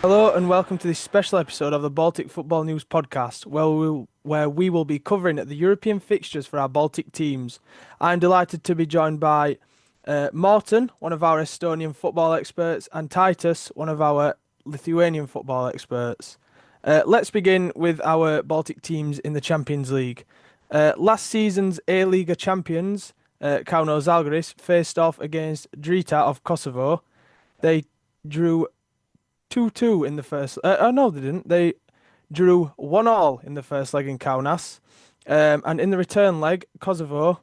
Hello and welcome to this special episode of the Baltic Football News Podcast, where we will be covering the European fixtures for our Baltic teams. I'm delighted to be joined by Morten, one of our Estonian football experts, and Titus, one of our Lithuanian football experts. Let's begin with our Baltic teams in the Champions League. Last season's A-Liga champions, Kauno Žalgiris, faced off against Drita of Kosovo. They drew 2-2 in the first. No, they didn't. They drew 1-1 in the first leg in Kaunas. And in the return leg, Kosovo,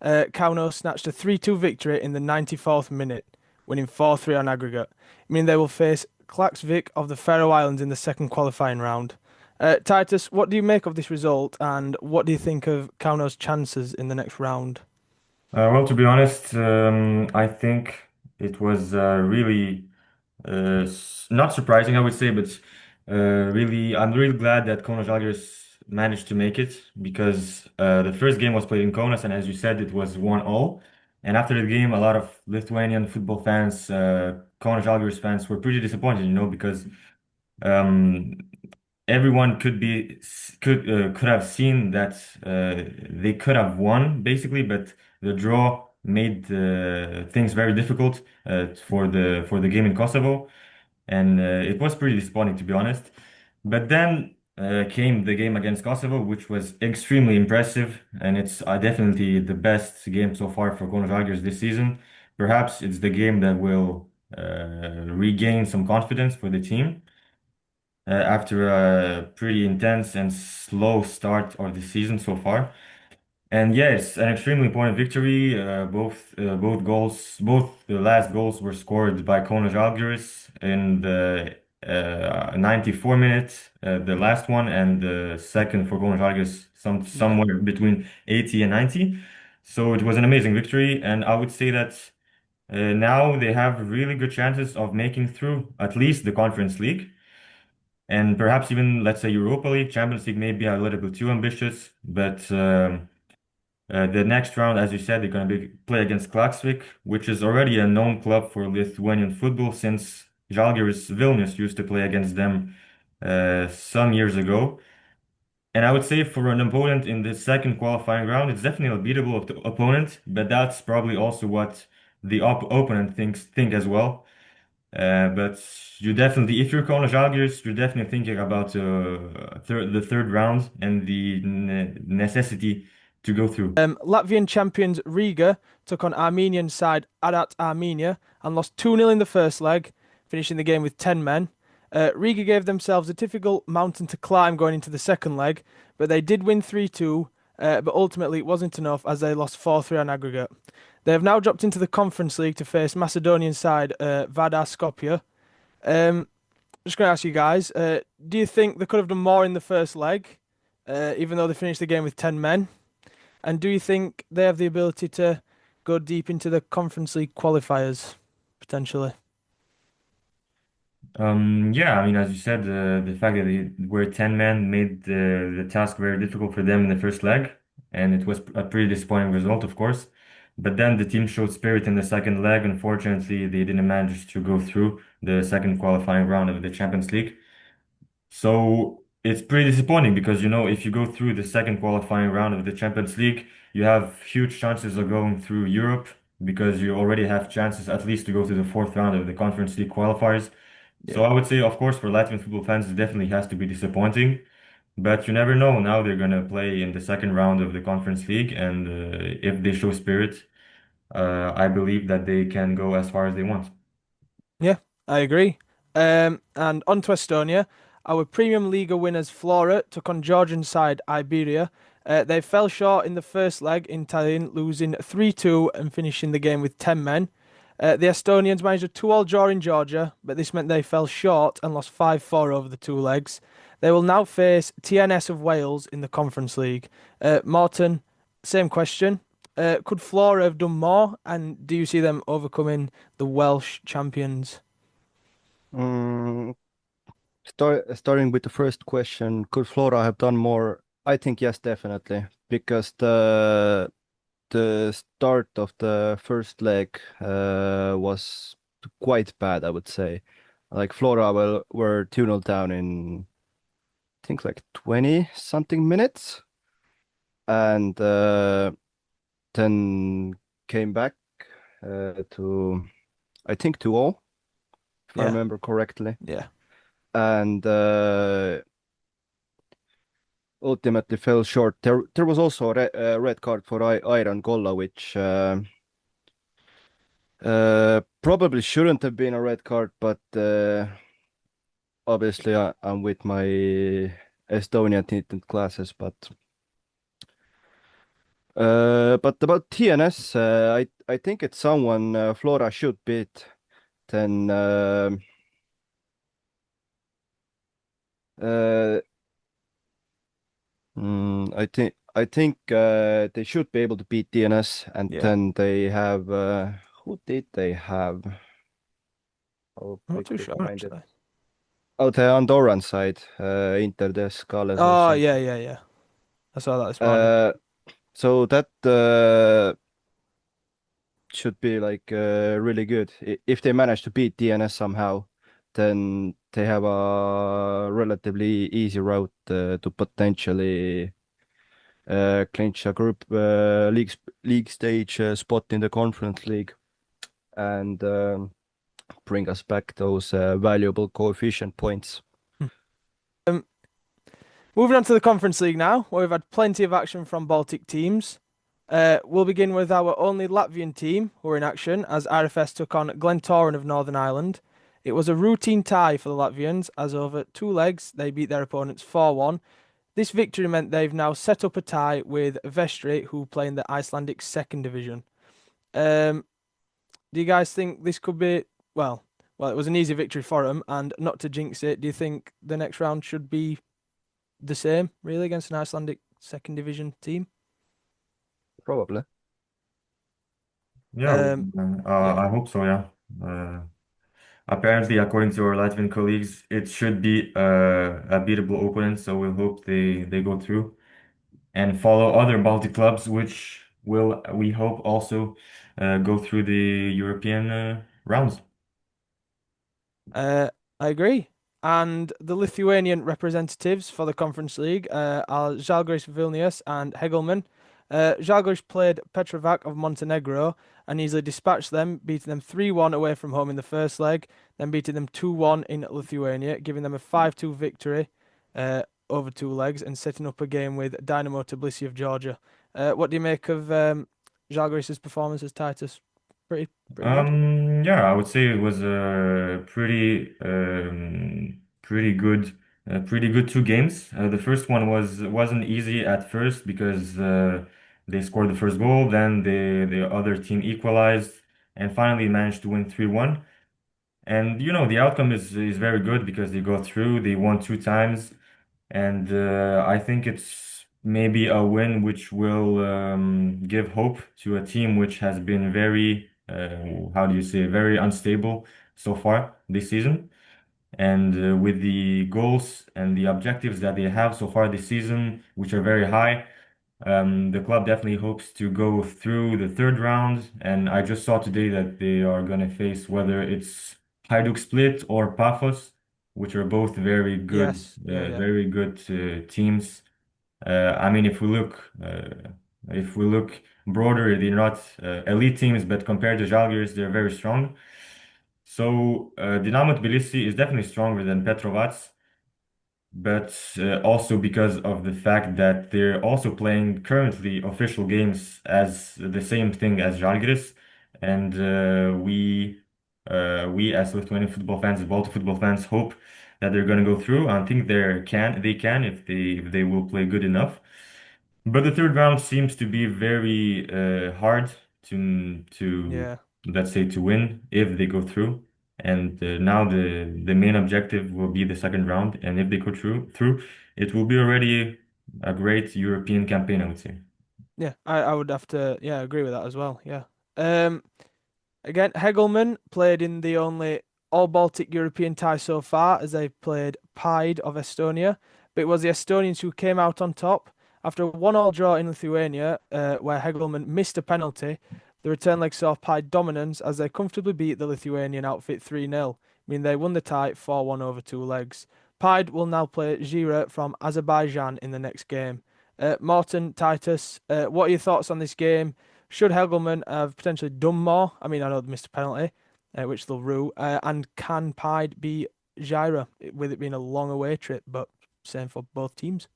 Kauno snatched a 3-2 victory in the 94th minute, winning 4-3 on aggregate, meaning they will face Klaksvík of the Faroe Islands in the second qualifying round. Titus, what do you make of this result, and what do you think of Kauno's chances in the next round? Well, to be honest, I think it was really not surprising, I would say, but I'm really glad that Kauno Žalgiris managed to make it because the first game was played in Kaunas, and as you said, it was 1-0. And after the game, a lot of Lithuanian football fans, Kauno Žalgiris fans, were pretty disappointed, because um, everyone could have seen that they could have won basically, but the draw made things very difficult for the game in Kosovo, and it was pretty disappointing to be honest. But then came the game against Kosovo, which was extremely impressive, and it's definitely the best game so far for Kauno Žalgiris this season. Perhaps it's the game that will regain some confidence for the team after a pretty intense and slow start of the season so far. And yes, an extremely important victory. Both the last goals were scored by Kauno Žalgiris in the 94 minutes, the last one, and the second for Kauno Žalgiris somewhere between 80 and 90. So it was an amazing victory, and I would say that now they have really good chances of making through at least the Conference League. And perhaps even, let's say, Europa League, Champions League may be a little bit too ambitious, but the next round, as you said, they're going to play against Klaksvík, which is already a known club for Lithuanian football since Žalgiris Vilnius used to play against them some years ago. And I would say for an opponent in the second qualifying round, it's definitely a beatable opponent, but that's probably also what the opponent think as well. But you definitely, if you're Kauno Žalgiris, you're definitely thinking about the third round and the necessity to go through. Latvian champions Riga took on Armenian side Adat Armenia and lost 2-0 in the first leg, finishing the game with 10 men. Riga gave themselves a difficult mountain to climb going into the second leg, but they did win 3-2, but ultimately it wasn't enough as they lost 4-3 on aggregate. They have now dropped into the Conference League to face Macedonian side Vardar Skopje. Just going to ask you guys, do you think they could have done more in the first leg, even though they finished the game with 10 men? And do you think they have the ability to go deep into the Conference League qualifiers, potentially? Yeah, I mean, as you said, the fact that they were 10 men made the task very difficult for them in the first leg, and it was a pretty disappointing result, of course. But then the team showed spirit in the second leg. Unfortunately, they didn't manage to go through the second qualifying round of the Champions League. So it's pretty disappointing because, if you go through the second qualifying round of the Champions League, you have huge chances of going through Europe because you already have chances at least to go to the fourth round of the Conference League qualifiers. So Yeah. I would say, of course, for Latvian football fans, it definitely has to be disappointing. But you never know. Now they're going to play in the second round of the Conference League, and if they show spirit, I believe that they can go as far as they want. Yeah, I agree. And on to Estonia. Our Premium Liga winners Flora took on Georgian side Iberia. They fell short in the first leg in Tallinn, losing 3-2 and finishing the game with 10 men. The Estonians managed a 2-2 draw in Georgia, but this meant they fell short and lost 5-4 over the two legs. They will now face TNS of Wales in the Conference League. Morton, same question. Could Flora have done more? And do you see them overcoming the Welsh champions? Mm, Starting with the first question, could Flora have done more? I think yes, definitely, because the start of the first leg was quite bad, I would say. Like Flora were 2-0 down in I think like 20 something minutes, and then came back to I think 2-0 if I Yeah. remember correctly, Yeah. and ultimately fell short. There was also a red card for Iron Golla, which probably shouldn't have been a red card, but obviously I'm with my Estonian tinted classes. But about TNS, I think it's someone Flora should beat. Then I think they should be able to beat TNS, and Yeah. then they have who did they have? I'll I'm not too quickly sure find it. actually. Oh, the Andorran side, Inter des Scales or Oh something. yeah. I saw that this morning. So that should be like really good. If they manage to beat DNS somehow, then they have a relatively easy route to potentially clinch a group league stage spot in the Conference League and bring us back those valuable coefficient points. Moving on to the Conference League now, where we've had plenty of action from Baltic teams. We'll begin with our only Latvian team who were in action as RFS took on Glentoran of Northern Ireland. It was a routine tie for the Latvians as over 2 legs they beat their opponents 4-1. This victory meant they've now set up a tie with Vestri, who play in the Icelandic second division. Do you guys think this could be, well, it was an easy victory for them, and not to jinx it, do you think the next round should be the same, really, against an Icelandic second division team? Probably. Yeah, Yeah. I hope so, yeah. Apparently, according to our Latvian colleagues, it should be a beatable opponent, so we'll hope they go through and follow other Baltic clubs, which will, we hope, also go through the European rounds. I agree. And the Lithuanian representatives for the Conference League are Žalgiris Vilnius and Hegelmann. Žalgiris played Petrovac of Montenegro and easily dispatched them, beating them 3-1 away from home in the first leg, then beating them 2-1 in Lithuania, giving them a 5-2 victory over 2 legs and setting up a game with Dinamo Tbilisi of Georgia. What do you make of Žalgiris' performances, Titus? Pretty good. Yeah, I would say it was a pretty good 2 games. The first one wasn't easy at first because they scored the first goal, then the other team equalized, and finally managed to win 3-1. And the outcome is very good because they go through. They won 2 times, and I think it's maybe a win which will give hope to a team which has been very, how do you say, very unstable so far this season. And with the goals and the objectives that they have so far this season, which are very high, the club definitely hopes to go through the third round. And I just saw today that they are going to face whether it's Hajduk Split or Paphos, which are both Yes. Yeah. very good teams. I mean, if we look broader, they're not elite teams, but compared to Žalgiris, they're very strong. So Dinamo Tbilisi is definitely stronger than Petrovac, but also because of the fact that they're also playing currently official games as the same thing as Žalgiris, and we as Lithuanian football fans, Baltic football fans, hope that they're going to go through. I think they can if they will play good enough. But the third round seems to be very hard to Yeah. let's say to win if they go through. And now the main objective will be the second round, and if they go through, it will be already a great European campaign, I would say. Yeah, I would have to agree with that as well. Yeah. Again, Hegelmann played in the only all Baltic European tie so far as they played Paide of Estonia, but it was the Estonians who came out on top after a 1-1 draw in Lithuania, where Hegelmann missed a penalty. The return leg saw Paide dominance as they comfortably beat the Lithuanian outfit 3-0, mean they won the tie 4-1 over 2 legs. Paide will now play Zira from Azerbaijan in the next game. Morten, Titus, what are your thoughts on this game? Should Hegelmann have potentially done more? I mean, I know they missed a penalty, which they'll rue. And can Paide be Zira, with it being a long away trip, but same for both teams?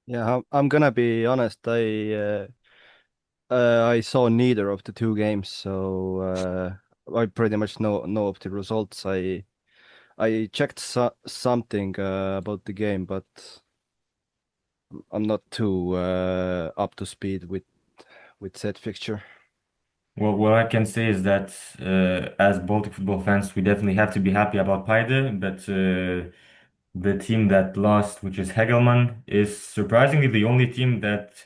Yeah, I'm gonna be honest. I saw neither of the two games, so I pretty much know of the results. I checked something about the game, but I'm not too up to speed with said fixture. Well, what I can say is that as Baltic football fans, we definitely have to be happy about Paide, but the team that lost, which is Hegelmann, is surprisingly the only team that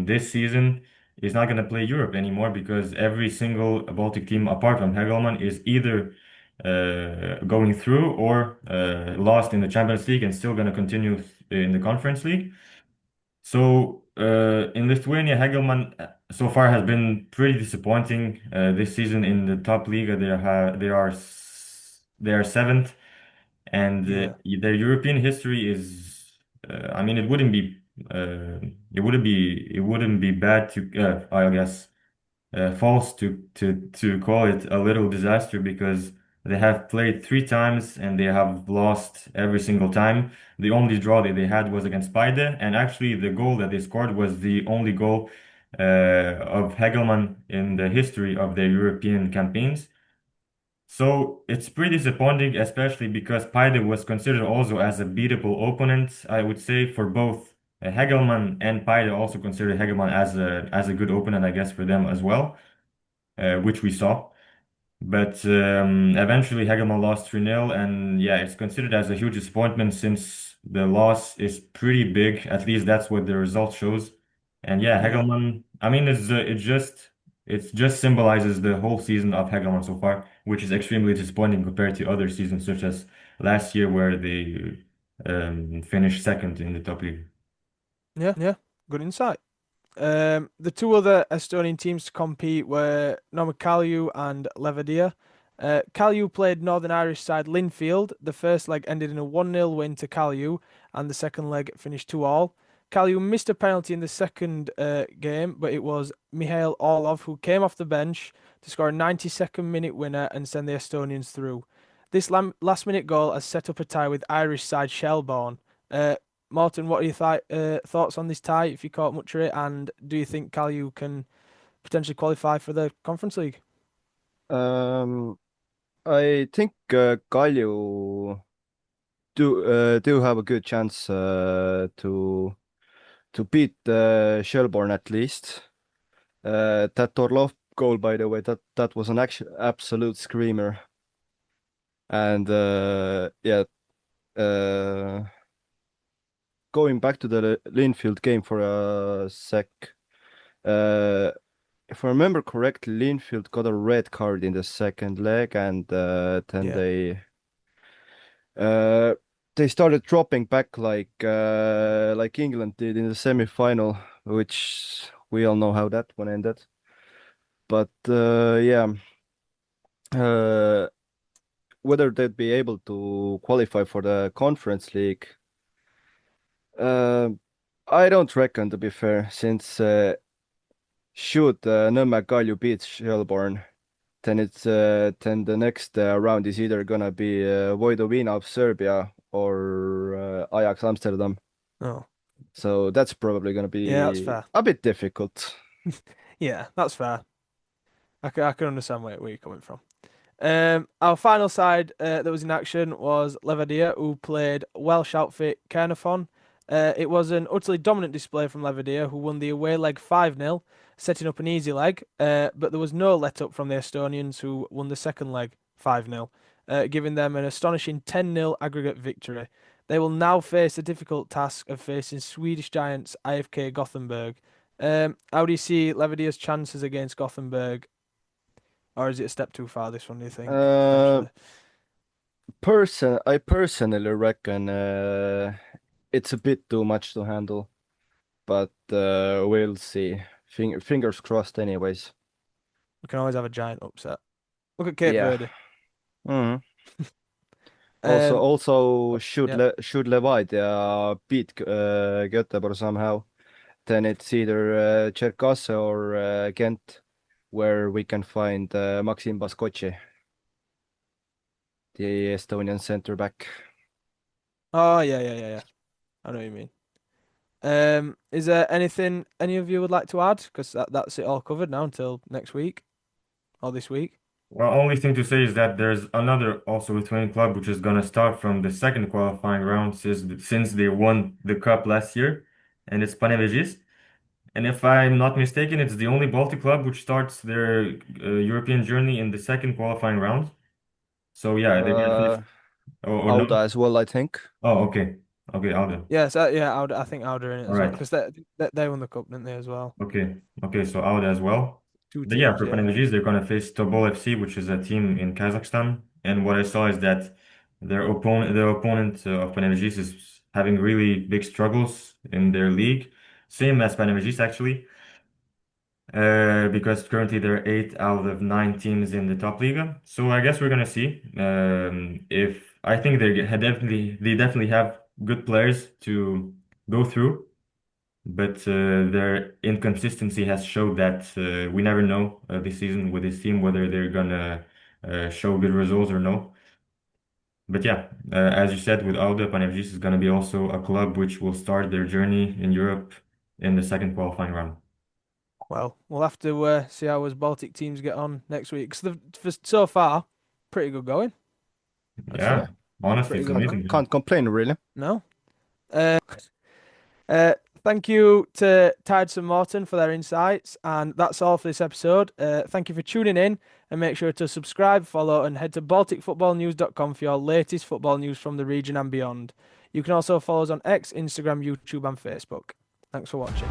this season is not going to play Europe anymore because every single Baltic team apart from Hegelmann is either going through or lost in the Champions League and still going to continue in the Conference League. So in Lithuania, Hegelmann so far has been pretty disappointing this season in the top league. They are seventh, and Yeah. their European history is. I mean, it wouldn't be bad to I guess false to call it a little disaster because they have played 3 times and they have lost every single time. The only draw that they had was against Paide, and actually the goal that they scored was the only goal of Hegelmann in the history of their European campaigns. So it's pretty disappointing, especially because Paide was considered also as a beatable opponent, I would say, for both Hegelmann and Paide also considered Hegelmann as a good opponent, I guess, for them as well, which we saw. But eventually Hegelmann lost 3-0, and yeah, it's considered as a huge disappointment since the loss is pretty big. At least that's what the result shows. And yeah, Yeah. Hegelmann, I mean, it just symbolizes the whole season of Hegelmann so far, which is extremely disappointing compared to other seasons, such as last year where they finished second in the top league. Yeah. Good insight. The two other Estonian teams to compete were Nõmme Kalju and Levadia. Kalju played Northern Irish side Linfield. The first leg ended in a 1-0 win to Kalju, and the second leg finished 2-2. Kalju missed a penalty in the second game, but it was Mihail Orlov who came off the bench to score a 92nd minute winner and send the Estonians through. This last minute goal has set up a tie with Irish side Shelbourne. Morten, what are your thoughts on this tie, if you caught much of it, and do you think Kalju can potentially qualify for the Conference League? I think Kalju do have a good chance to beat Shelbourne at least. That Orlov goal, by the way, that was an absolute screamer. And yeah, going back to the Linfield game for a sec, if I remember correctly, Linfield got a red card in the second leg, and then they started dropping back like England did in the semi-final, which we all know how that one ended. But yeah, whether they'd be able to qualify for the Conference League, I don't reckon, to be fair, since should Nõmme Kalju beat Shelbourne, then then the next round is either gonna be Vojvodina of Serbia or Ajax Amsterdam. Oh, So that's probably gonna yeah, that's be fair. a bit difficult. Yeah, that's fair. I can understand where you're coming from. Our final side that was in action was Levadia, who played Welsh outfit Caernarfon. It was an utterly dominant display from Levadia, who won the away leg 5-0, setting up an easy leg. But there was no let-up from the Estonians, who won the second leg 5-0, giving them an astonishing 10-0 aggregate victory. They will now face the difficult task of facing Swedish giants IFK Gothenburg. How do you see Levadia's chances against Gothenburg? Or is it a step too far, this one, do you think? Uh, potentially? I personally reckon it's a bit too much to handle, but we'll see. Fingers crossed anyways. We can always have a giant upset. Look at Cape Yeah. Verde. Mhm. Also, should yeah. should Levadia beat Göteborg somehow, then it's either Cherkasse or Ghent, where we can find Maxim Baskoci, the Estonian centre back. Oh, yeah. I know what you mean. Is there anything any of you would like to add? Because that's it all covered now until next week or this week. Well, only thing to say is that there's another also Lithuanian club which is gonna start from the second qualifying round since they won the cup last year, and it's Panevėžys. And if I'm not mistaken, it's the only Baltic club which starts their European journey in the second qualifying round. So yeah, they get this. Or no? Auda as well, I think. Oh, okay. Okay, Auda. Yes, Auda, I think Auda in it All as well right. because they won the cup, didn't they, as well? Okay. Okay, so Auda as well. Two But yeah, teams, for yeah. Panevėžys, they're gonna face Tobol FC, which is a team in Kazakhstan. And what I saw is that the opponent of Panevėžys is having really big struggles in their league, same as Panevėžys actually. Because currently there are 8 out of 9 teams in the top liga. So I guess we're gonna see. If I think they definitely have good players to go through, but their inconsistency has showed that we never know this season with this team whether they're gonna show good results or no. But yeah, as you said, with Auda, Panevėžys is gonna be also a club which will start their journey in Europe in the second qualifying round. Well, we'll have to see how us Baltic teams get on next week. Because so far, pretty good going. Yeah, honestly, it's Pretty good. amazing. Can't complain, really. No. Thank you to Tides and Morton for their insights, and that's all for this episode. Thank you for tuning in, and make sure to subscribe, follow, and head to balticfootballnews.com for your latest football news from the region and beyond. You can also follow us on X, Instagram, YouTube, and Facebook. Thanks for watching.